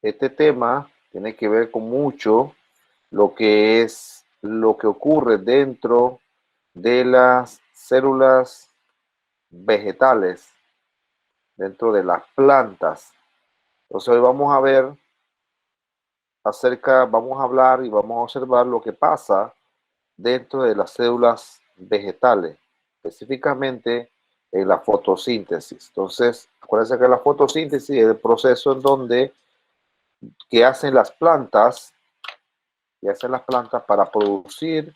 este tema tiene que ver con mucho lo que ocurre dentro de las células vegetales, dentro de las plantas. Entonces hoy vamos a ver vamos a hablar y vamos a observar lo que pasa dentro de las células vegetales, específicamente en la fotosíntesis. Entonces, acuérdense que la fotosíntesis es el proceso en donde que hacen las plantas, para producir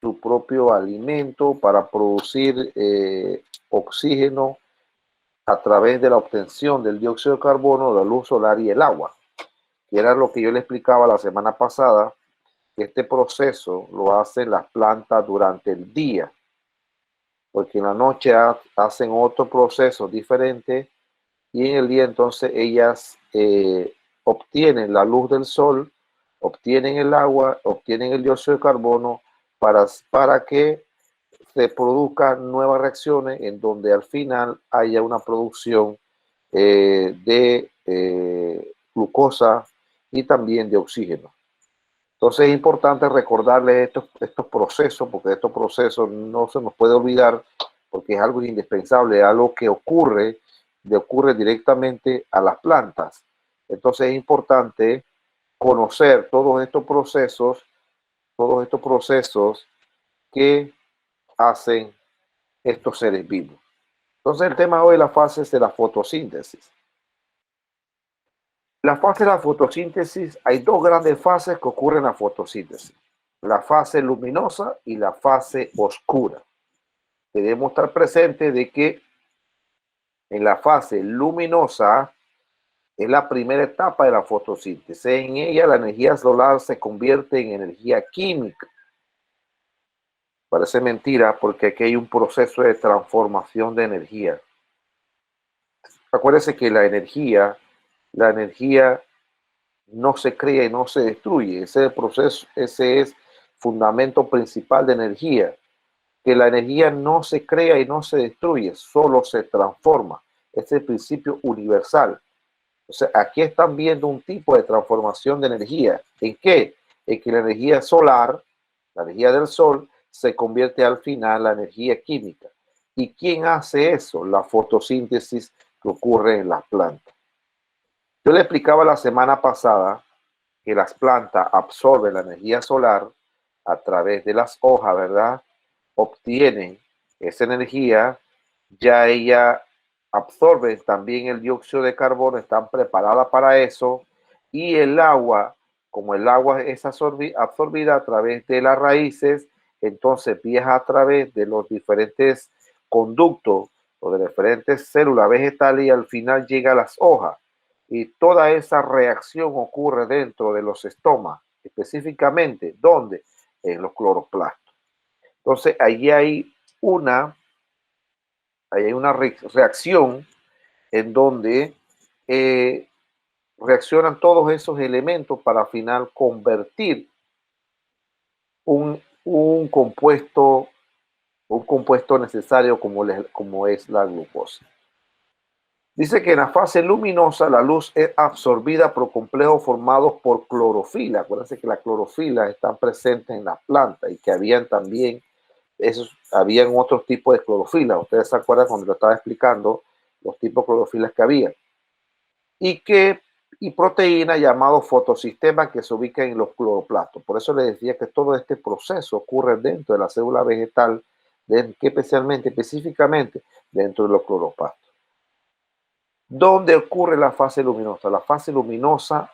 su propio alimento, para producir oxígeno a través de la obtención del dióxido de carbono, la luz solar y el agua. Y era lo que yo le explicaba la semana pasada, que este proceso lo hacen las plantas durante el día, porque en la noche hacen otro proceso diferente y en el día entonces ellas obtienen la luz del sol, obtienen el agua, obtienen el dióxido de carbono para que se produzcan nuevas reacciones en donde al final haya una producción de glucosa y también de oxígeno. Entonces es importante recordarles estos procesos, porque estos procesos no se nos puede olvidar, porque es algo indispensable, es algo que le ocurre directamente a las plantas. Entonces es importante conocer todos estos procesos que hacen estos seres vivos. Entonces el tema de hoy es las fases de la fotosíntesis. La fase de la fotosíntesis, hay dos grandes fases que ocurren en la fotosíntesis. La fase luminosa y la fase oscura. Debemos estar presentes de que en la fase luminosa es la primera etapa de la fotosíntesis. En ella la energía solar se convierte en energía química. Parece mentira porque aquí hay un proceso de transformación de energía. Acuérdense que la energía no se crea y no se destruye. Ese es el proceso, ese es fundamento principal de energía. Que la energía no se crea y no se destruye, solo se transforma. Ese es el principio universal. O sea, aquí están viendo un tipo de transformación de energía. ¿En qué? En que la energía solar, la energía del sol, se convierte al final en la energía química. ¿Y quién hace eso? La fotosíntesis que ocurre en las plantas. Yo le explicaba la semana pasada que las plantas absorben la energía solar a través de las hojas, ¿verdad? Obtienen esa energía, ya ella absorbe también el dióxido de carbono, están preparadas para eso, y el agua, como el agua es absorbida a través de las raíces, entonces viaja a través de los diferentes conductos o de diferentes células vegetales y al final llega a las hojas. Y toda esa reacción ocurre dentro de los estomas, específicamente, ¿dónde? En los cloroplastos. Entonces, ahí hay una reacción en donde reaccionan todos esos elementos para al final convertir un compuesto necesario como es la glucosa. Dice que en la fase luminosa la luz es absorbida por complejos formados por clorofila. Acuérdense que la clorofila está presente en las plantas y que habían otros tipos de clorofila. Ustedes se acuerdan cuando lo estaba explicando los tipos de clorofilas que había. Y proteínas llamados fotosistemas que se ubican en los cloroplastos. Por eso les decía que todo este proceso ocurre dentro de la célula vegetal, específicamente dentro de los cloroplastos. ¿Dónde ocurre la fase luminosa? La fase luminosa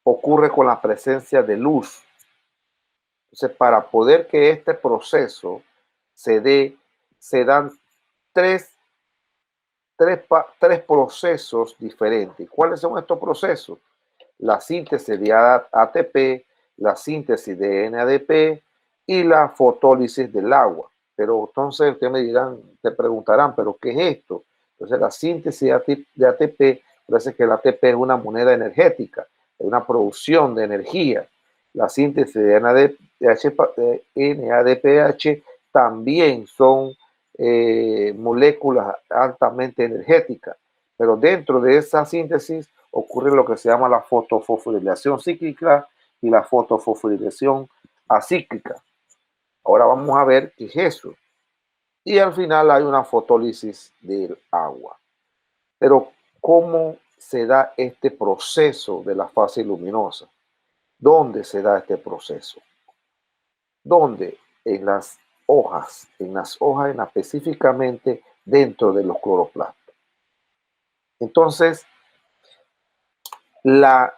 ocurre con la presencia de luz. Entonces, para poder que este proceso se dé, se dan tres procesos diferentes. ¿Cuáles son estos procesos? La síntesis de ATP, la síntesis de NADP y la fotólisis del agua. Pero entonces te preguntarán, ¿pero qué es esto? Entonces la síntesis de ATP, parece que el ATP es una moneda energética, es una producción de energía. La síntesis de NADPH también son moléculas altamente energéticas, pero dentro de esa síntesis ocurre lo que se llama la fotofosforilación cíclica y la fotofosforilación acíclica. Ahora vamos a ver qué es eso. Y al final hay una fotólisis del agua. Pero ¿cómo se da este proceso de la fase luminosa? ¿Dónde se da este proceso? ¿Dónde? En las hojas, específicamente dentro de los cloroplastos. Entonces, la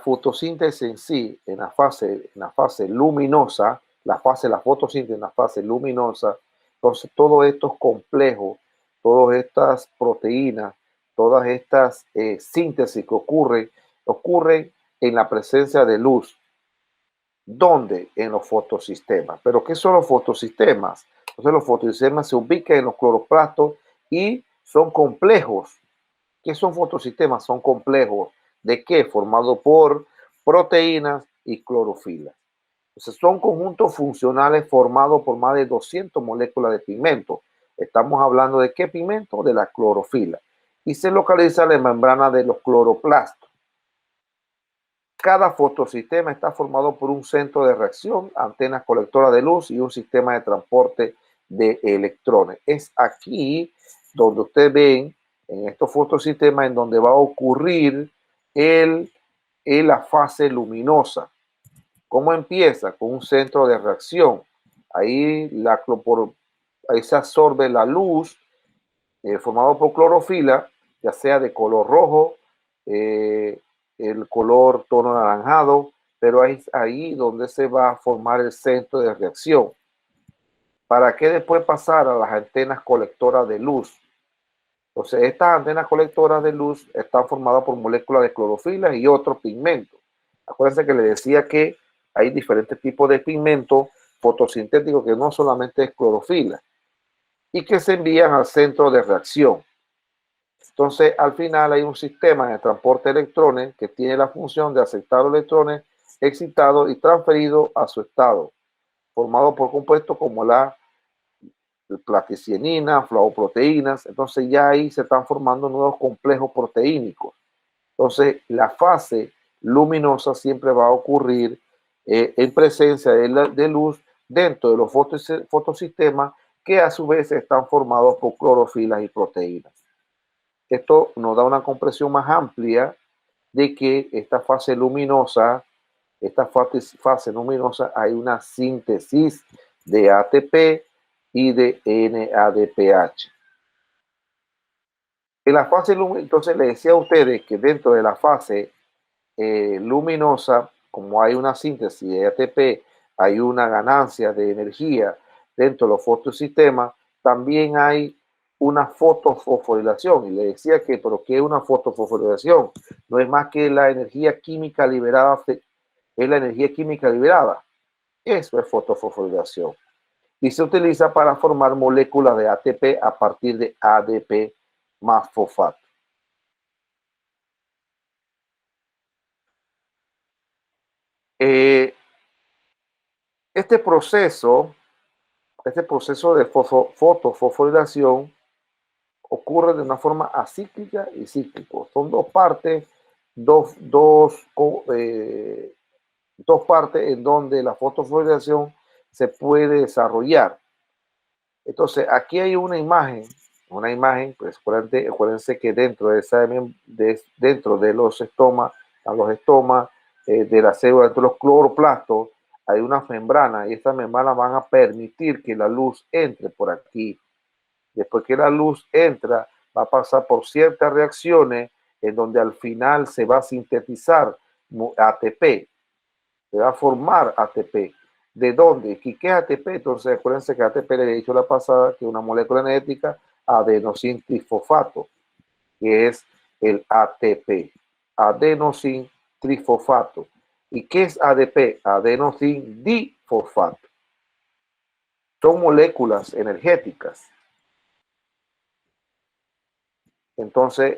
fotosíntesis en sí, en la fase luminosa, la fotosíntesis en la fase luminosa, entonces todos estos complejos, todas estas proteínas, todas estas síntesis que ocurren en la presencia de luz. ¿Dónde? En los fotosistemas. ¿Pero qué son los fotosistemas? Entonces los fotosistemas se ubican en los cloroplastos y son complejos. ¿Qué son fotosistemas? Son complejos. ¿De qué? Formados por proteínas y clorofila. Entonces son conjuntos funcionales formados por más de 200 moléculas de pigmento. Estamos hablando de qué pigmento? De la clorofila. Y se localiza en la membrana de los cloroplastos. Cada fotosistema está formado por un centro de reacción, antenas colectoras de luz y un sistema de transporte de electrones. Es aquí donde ustedes ven, en estos fotosistemas, en donde va a ocurrir la fase luminosa. ¿Cómo empieza? Con un centro de reacción. Ahí, ahí se absorbe la luz formado por clorofila, ya sea de color rojo, el color tono anaranjado, pero es ahí donde se va a formar el centro de reacción. ¿Para qué después pasar a las antenas colectoras de luz? Entonces, estas antenas colectoras de luz están formadas por moléculas de clorofila y otros pigmentos. Acuérdense que les decía que hay diferentes tipos de pigmentos fotosintéticos que no solamente es clorofila y que se envían al centro de reacción. Entonces, al final hay un sistema de transporte de electrones que tiene la función de aceptar los electrones excitados y transferidos a su estado, formado por compuestos como la platicienina, flavoproteínas. Entonces, ya ahí se están formando nuevos complejos proteínicos. Entonces, la fase luminosa siempre va a ocurrir en presencia de luz dentro de los fotosistemas que a su vez están formados por clorofilas y proteínas. Esto nos da una comprensión más amplia de que esta fase luminosa, hay una síntesis de ATP y de NADPH. En la fase luminosa, entonces les decía a ustedes que dentro de la fase luminosa, como hay una síntesis de ATP, hay una ganancia de energía dentro de los fotosistemas, también hay una fotofosforilación. Y le decía que, ¿pero qué es una fotofosforilación? No es más que la energía química liberada, es la energía química liberada. Eso es fotofosforilación. Y se utiliza para formar moléculas de ATP a partir de ADP más fosfato. Este proceso de fotofosforilación ocurre de una forma acíclica y cíclica. Son dos partes, dos partes en donde la fotofosforilación se puede desarrollar. Entonces, aquí hay una imagen, pues acuérdense que dentro de los estomas, de la célula, dentro de los cloroplastos, hay una membrana y estas membranas van a permitir que la luz entre por aquí. Después que la luz entra, va a pasar por ciertas reacciones en donde al final se va a sintetizar ATP, se va a formar ATP. ¿De dónde? ¿Qué es ATP? Entonces, acuérdense que ATP le he dicho la pasada que es una molécula energética adenosin trifosfato, que es el ATP, adenosin trifosfato. ¿Y qué es ADP? Adenosin difosfato. Son moléculas energéticas. Entonces,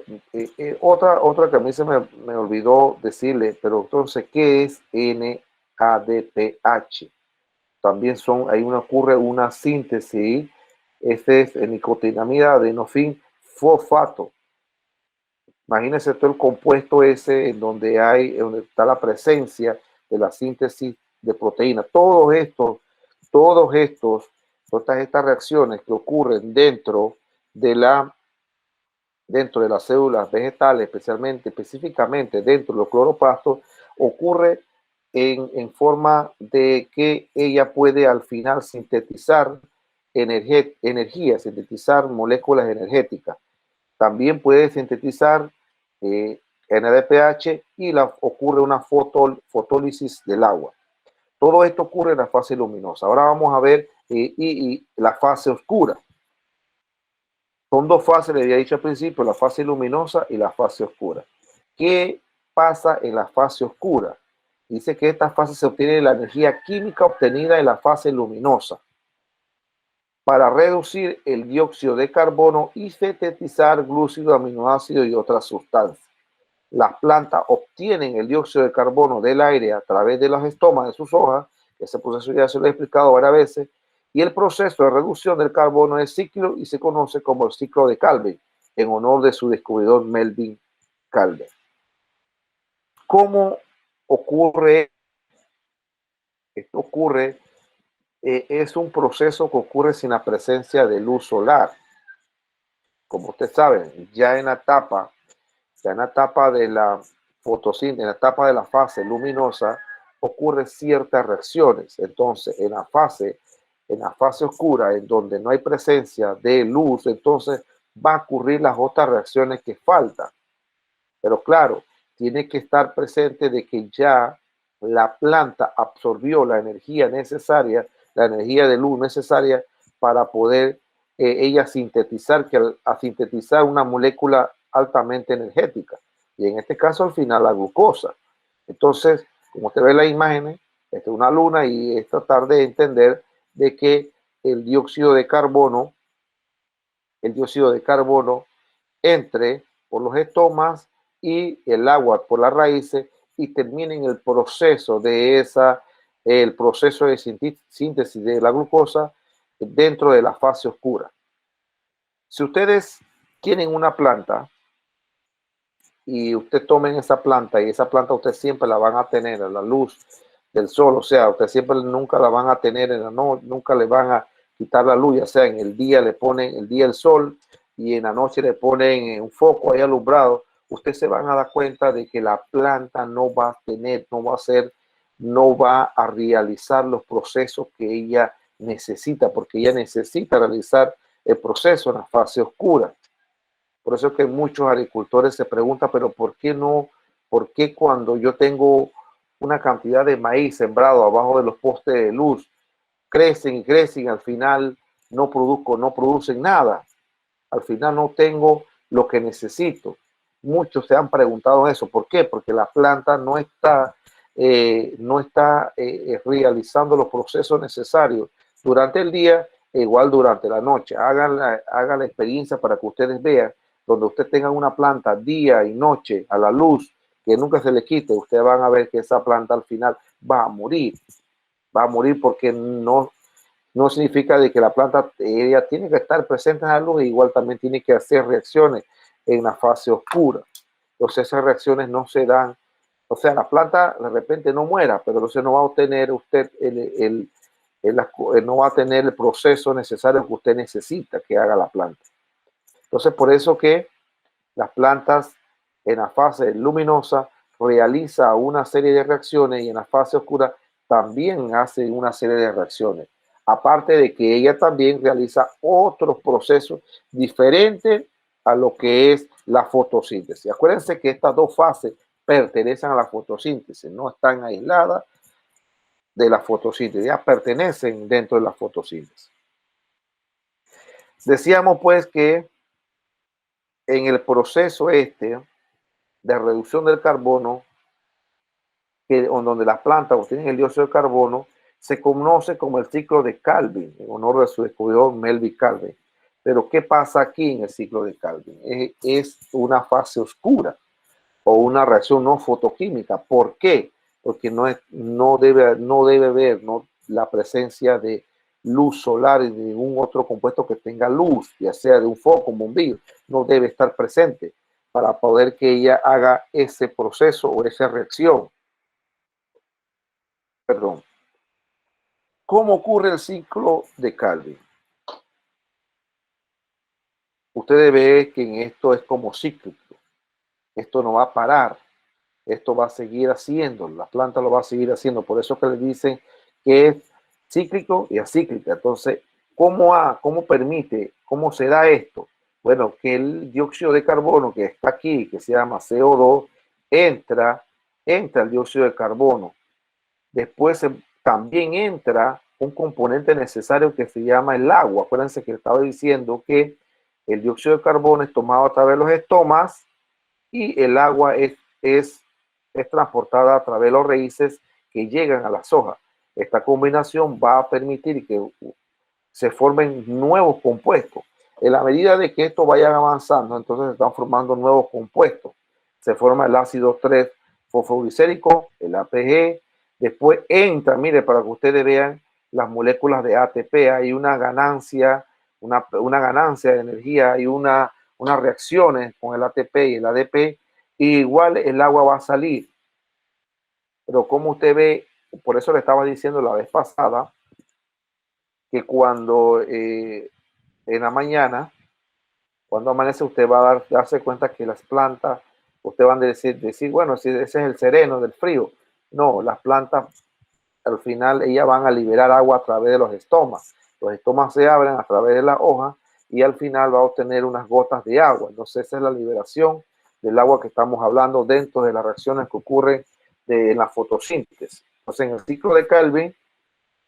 otra que a mí se me olvidó decirle, pero entonces, ¿qué es NADPH? También ocurre una síntesis, este es nicotinamida adenofin fosfato. Imagínense todo el compuesto ese en donde está la presencia de la síntesis de proteínas. Todas estas reacciones que ocurren dentro de las células vegetales, específicamente dentro de los cloroplastos, ocurre en forma de que ella puede al final sintetizar energía, sintetizar moléculas energéticas. También puede sintetizar NADPH y ocurre una fotólisis del agua. Todo esto ocurre en la fase luminosa. Ahora vamos a ver y la fase oscura. Son dos fases, le había dicho al principio, la fase luminosa y la fase oscura. ¿Qué pasa en la fase oscura? Dice que esta fase se obtiene de la energía química obtenida en la fase luminosa para reducir el dióxido de carbono y sintetizar glúcido, aminoácido y otras sustancias. Las plantas obtienen el dióxido de carbono del aire a través de las estomas de sus hojas, ese proceso ya se lo he explicado varias veces, y el proceso de reducción del carbono es ciclo y se conoce como el ciclo de Calvin, en honor de su descubridor Melvin Calvin. ¿Cómo ocurre? Esto ocurre, es un proceso que ocurre sin la presencia de luz solar. Como ustedes saben, ya en la etapa de la fotosíntesis, en la etapa de la fase luminosa, ocurren ciertas reacciones. Entonces, en la fase oscura, en donde no hay presencia de luz, entonces va a ocurrir las otras reacciones que faltan. Pero claro, tiene que estar presente de que ya la planta absorbió la energía necesaria, la energía de luz necesaria para poder ella sintetizar, a sintetizar una molécula altamente energética. Y en este caso, al final, la glucosa. Entonces, como usted ve en las imágenes, esta es una luna y es tratar de entender de que el dióxido de carbono entre por los estomas y el agua por las raíces y termina en el proceso de síntesis de la glucosa dentro de la fase oscura. Si ustedes tienen una planta y usted tomen esa planta y esa planta usted siempre la van a tener a la luz del sol, o sea, usted siempre nunca la van a tener en la noche, nunca le van a quitar la luz, ya sea en el día le ponen el día el sol y en la noche le ponen un foco ahí alumbrado, usted se van a dar cuenta de que la planta no va a tener, no va a realizar los procesos que ella necesita, porque ella necesita realizar el proceso en la fase oscura. Por eso es que muchos agricultores se preguntan, pero ¿por qué no? ¿Por qué cuando yo tengo una cantidad de maíz sembrado abajo de los postes de luz, crecen y crecen, al final no producen nada? Al final no tengo lo que necesito. Muchos se han preguntado eso. ¿Por qué? Porque la planta no está realizando los procesos necesarios durante el día e igual durante la noche. Hagan la experiencia para que ustedes vean, donde usted tenga una planta día y noche a la luz, que nunca se le quite, ustedes van a ver que esa planta al final va a morir. Va a morir porque no significa de que la planta ella tiene que estar presente en la luz, e igual también tiene que hacer reacciones en la fase oscura. Entonces esas reacciones no se dan, o sea, la planta de repente no muera, pero entonces no va a obtener usted no va a tener el proceso necesario que usted necesita que haga la planta. Entonces por eso que las plantas en la fase luminosa realiza una serie de reacciones y en la fase oscura también hace una serie de reacciones. Aparte de que ella también realiza otros procesos diferentes a lo que es la fotosíntesis. Acuérdense que estas dos fases pertenecen a la fotosíntesis, no están aisladas de la fotosíntesis, ya pertenecen dentro de la fotosíntesis. Decíamos pues que en el proceso de reducción del carbono, donde las plantas obtienen el dióxido de carbono, se conoce como el ciclo de Calvin, en honor de su descubridor Melvin Calvin. Pero ¿qué pasa aquí en el ciclo de Calvin? Es una fase oscura o una reacción no fotoquímica. ¿Por qué? Porque no debe haber la presencia de luz solar y de ningún otro compuesto que tenga luz, ya sea de un foco, un bombillo, no debe estar presente. para poder que ella haga ese proceso o esa reacción. Perdón. ¿Cómo ocurre el ciclo de Calvin? Ustedes ven que en esto es como cíclico. Esto no va a parar. Esto va a seguir haciendo. La planta lo va a seguir haciendo. Por eso que le dicen que es cíclico y acíclica. Entonces, ¿cómo permite? ¿Cómo se da esto? Bueno, que el dióxido de carbono que está aquí, que se llama CO2, entra el dióxido de carbono. Después también entra un componente necesario que se llama el agua. Acuérdense que estaba diciendo que el dióxido de carbono es tomado a través de los estomas y el agua es transportada a través de los raíces que llegan a las hojas. Esta combinación va a permitir que se formen nuevos compuestos. En la medida de que esto vaya avanzando, entonces se están formando nuevos compuestos. Se forma el ácido 3-fosfoglicérico, el ATG. Después entra, mire, para que ustedes vean las moléculas de ATP. Hay una ganancia, una ganancia de energía, hay unas reacciones con el ATP y el ADP. Y igual el agua va a salir. Pero como usted ve, por eso le estaba diciendo la vez pasada, que cuando en la mañana, cuando amanece, usted va a darse cuenta que las plantas, usted van a decir, bueno, si ese es el sereno del frío. No, las plantas al final ellas van a liberar agua a través de los estomas. Los estomas se abren a través de la hoja y al final va a obtener unas gotas de agua. Entonces esa es la liberación del agua que estamos hablando dentro de las reacciones que ocurren en la fotosíntesis. Entonces en el ciclo de Calvin,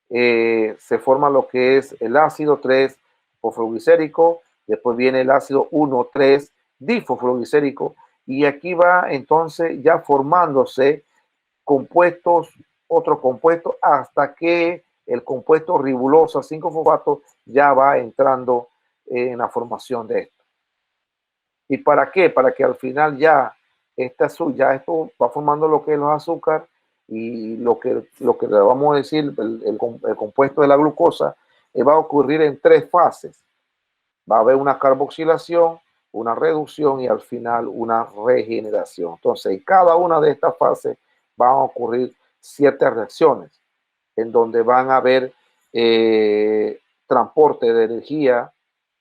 se forma lo que es el ácido 3-fosfoglicérico, después viene el ácido 1,3-difosfoglicérico, y aquí va entonces ya formándose compuestos, otros compuestos, hasta que el compuesto ribulosa 5-fosfato ya va entrando en la formación de esto. ¿Y para qué? Para que al final ya esto va formando lo que es los azúcares y lo que le vamos a decir, el compuesto de la glucosa, va a ocurrir en 3 fases. Va a haber una carboxilación, una reducción y al final una regeneración. Entonces, en cada una de estas fases van a ocurrir ciertas reacciones en donde van a haber transporte de energía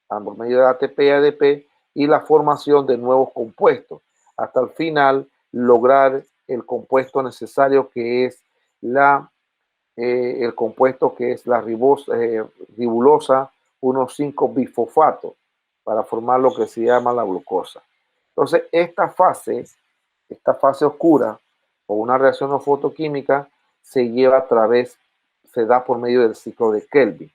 por medio de ATP y ADP y la formación de nuevos compuestos, hasta el final lograr el compuesto necesario que es el compuesto que es la ribulosa 1,5-bifosfato para formar lo que se llama la glucosa. Entonces, esta fase oscura o una reacción no fotoquímica se lleva se da por medio del ciclo de Kelvin.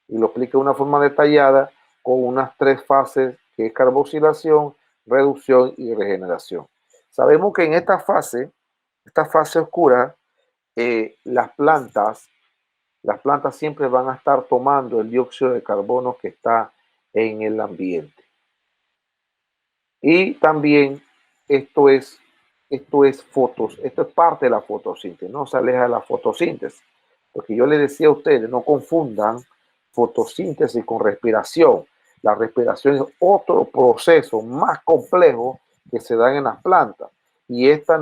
Y lo explica de una forma detallada con unas 3 fases que es carboxilación, reducción y regeneración. Sabemos que en esta fase oscura, las plantas siempre van a estar tomando el dióxido de carbono que está en el ambiente. Y también esto es parte de la fotosíntesis, no se aleja de la fotosíntesis. Porque yo les decía a ustedes, no confundan fotosíntesis con respiración. La respiración es otro proceso más complejo que se da en las plantas. Y esta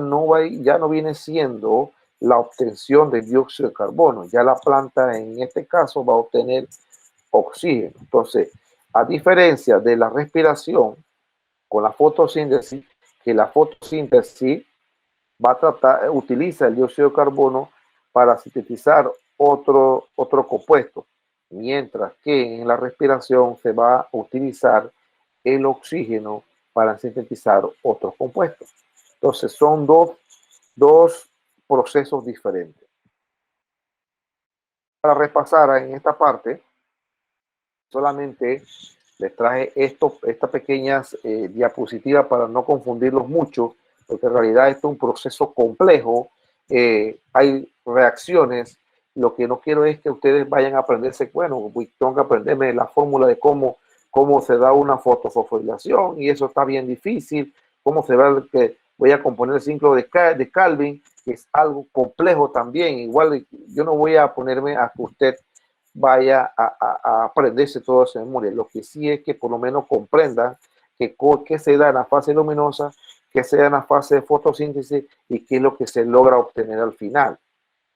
ya no viene siendo la obtención de dióxido de carbono. Ya la planta en este caso va a obtener oxígeno. Entonces, a diferencia de la respiración con la fotosíntesis, que la fotosíntesis utiliza el dióxido de carbono para sintetizar otro compuesto, mientras que en la respiración se va a utilizar el oxígeno para sintetizar otros compuestos. Entonces son dos procesos diferentes. Para repasar en esta parte, solamente les traje estas pequeñas diapositivas para no confundirlos mucho, porque en realidad esto es un proceso complejo, hay reacciones. Lo que no quiero es que ustedes vayan a aprenderse, bueno, tengo que aprenderme la fórmula de cómo se da una fotofosforilación y eso está bien difícil, cómo se va que voy a componer el ciclo de Calvin, que es algo complejo también. Igual yo no voy a ponerme a que usted vaya a aprenderse todo eso de memoria. Lo que sí es que por lo menos comprendan qué se da en la fase luminosa, qué se da en la fase de fotosíntesis y qué es lo que se logra obtener al final.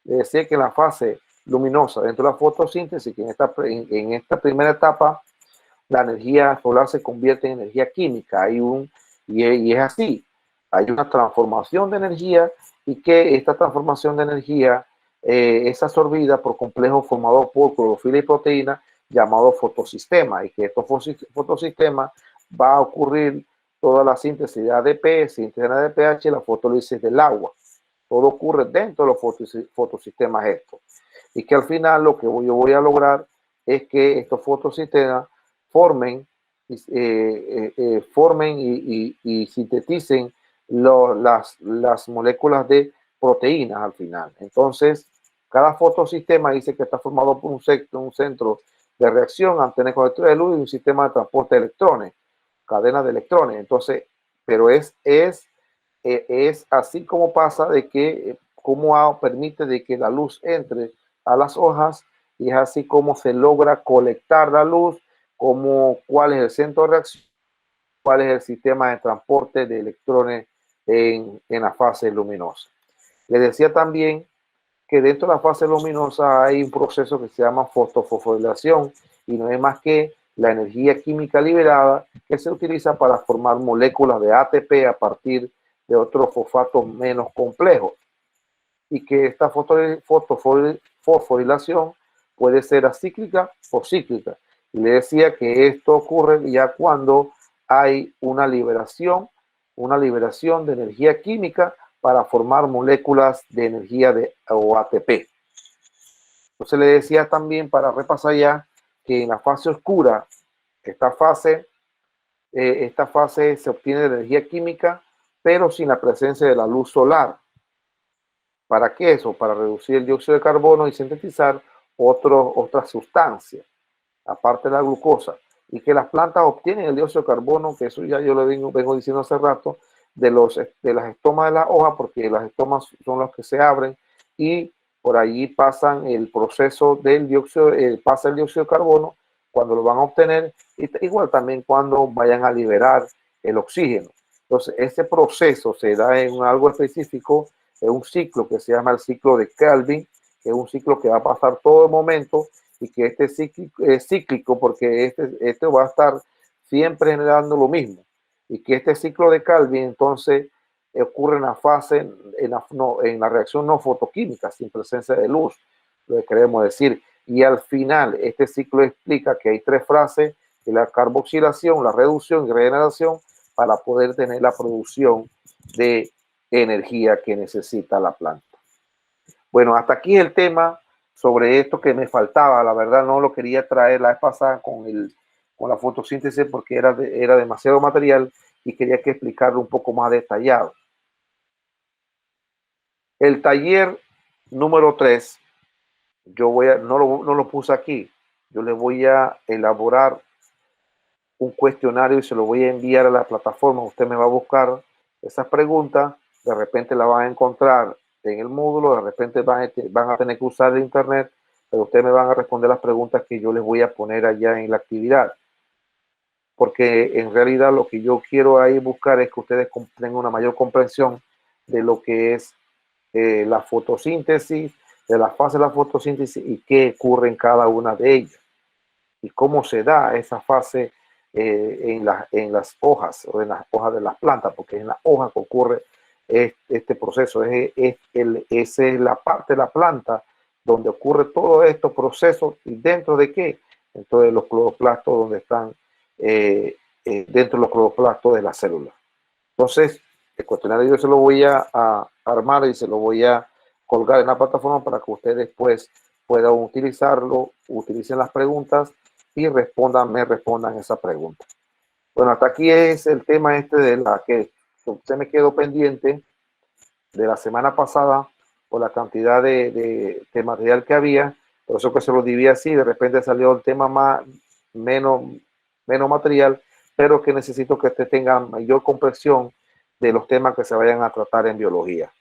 Le decía que en la fase luminosa, dentro de la fotosíntesis, que en esta primera etapa, la energía solar se convierte en energía química. Y es así, hay una transformación de energía y que esta transformación de energía es absorbida por complejos formados por clorofila y proteína llamado fotosistema, y que estos fotosistemas va a ocurrir toda la síntesis de ADP, síntesis de ADPH y la fotólisis del agua. Todo ocurre dentro de los fotosistemas estos. Y que al final lo que yo voy a lograr es que estos fotosistemas formen, y sinteticen las moléculas de proteínas al final. Entonces, cada fotosistema dice que está formado por un centro de reacción, antena colectora de luz y un sistema de transporte de electrones, cadena de electrones. Entonces, pero es así como pasa de que, como permite de que la luz entre a las hojas, y es así como se logra colectar la luz, cuál es el centro de reacción, cuál es el sistema de transporte de electrones en la fase luminosa. Les decía también que dentro de la fase luminosa hay un proceso que se llama fotofosforilación, y no es más que la energía química liberada que se utiliza para formar moléculas de ATP a partir de otros fosfatos menos complejos, y que esta fosforilación puede ser acíclica o cíclica. Y le decía que esto ocurre ya cuando hay una liberación de energía química para formar moléculas de energía o ATP. Entonces le decía también, para repasar ya, que en la fase oscura, esta fase se obtiene de energía química, pero sin la presencia de la luz solar. ¿Para qué eso? Para reducir el dióxido de carbono y sintetizar otras sustancias, aparte de la glucosa. Y que las plantas obtienen el dióxido de carbono, que eso ya yo lo vengo diciendo hace rato, de las estomas de la hoja, porque las estomas son las que se abren y por allí pasan el proceso del dióxido, pasa el dióxido de carbono cuando lo van a obtener, y igual también cuando vayan a liberar el oxígeno. Entonces, este proceso se da en algo específico, en un ciclo que se llama el ciclo de Kelvin, que es un ciclo que va a pasar todo el momento, y que este es cíclico porque este va a estar siempre generando lo mismo, y que este ciclo de Kelvin entonces ocurre en la fase, en la reacción no fotoquímica, sin presencia de luz, lo que queremos decir. Y al final, este ciclo explica que hay tres fases: la carboxilación, la reducción y regeneración, para poder tener la producción de energía que necesita la planta. Bueno, hasta aquí el tema sobre esto que me faltaba. La verdad no lo quería traer la vez pasada con la fotosíntesis porque era demasiado material y quería que explicarlo un poco más detallado. El taller número 3, no lo puse aquí. Yo le voy a elaborar un cuestionario y se lo voy a enviar a la plataforma. Usted me va a buscar esas preguntas, de repente la van a encontrar en el módulo, de repente van a tener que usar el internet, pero ustedes me van a responder las preguntas que yo les voy a poner allá en la actividad. Porque en realidad lo que yo quiero ahí buscar es que ustedes tengan una mayor comprensión de lo que es la fotosíntesis, de la fase de la fotosíntesis y qué ocurre en cada una de ellas, y cómo se da esa fase en las hojas, o en las hojas de las plantas, porque en las hojas que ocurre este proceso. Esa es la parte de la planta donde ocurre todo estos procesos. ¿Y dentro de qué? Dentro de los cloroplastos, donde están dentro de los cloroplastos de las células. Entonces, el cuestionario yo se lo voy a armar y se lo voy a colgar en la plataforma para que ustedes después puedan utilizarlo, utilicen las preguntas y me respondan esa pregunta. Bueno, hasta aquí es el tema de la que se me quedó pendiente de la semana pasada por la cantidad de material que había. Por eso que se lo dividí así. De repente salió el tema menos material, pero que necesito que ustedes tengan mayor comprensión de los temas que se vayan a tratar en biología.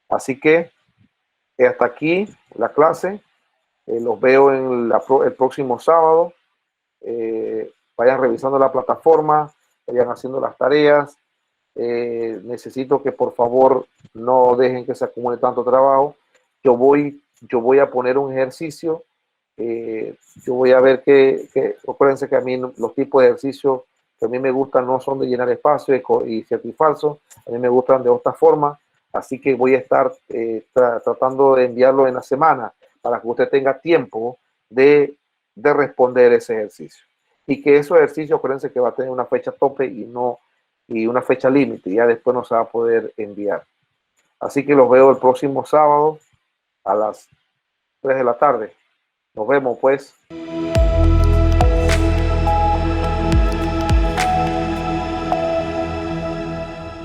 Así que hasta aquí la clase. Los veo el próximo sábado. Vayan revisando la plataforma, vayan haciendo las tareas. Necesito que por favor no dejen que se acumule tanto trabajo. Yo voy a poner un ejercicio. Yo voy a ver acuérdense que a mí los tipos de ejercicios que a mí me gustan no son de llenar espacio y cierto y falso. A mí me gustan de otra forma. Así que voy a estar tratando de enviarlo en la semana para que usted tenga tiempo de responder ese ejercicio. Y que esos ejercicios, acuérdense que va a tener una fecha tope y una fecha límite. Ya después no se va a poder enviar. Así que los veo el próximo sábado a las 3 de la tarde. Nos vemos pues.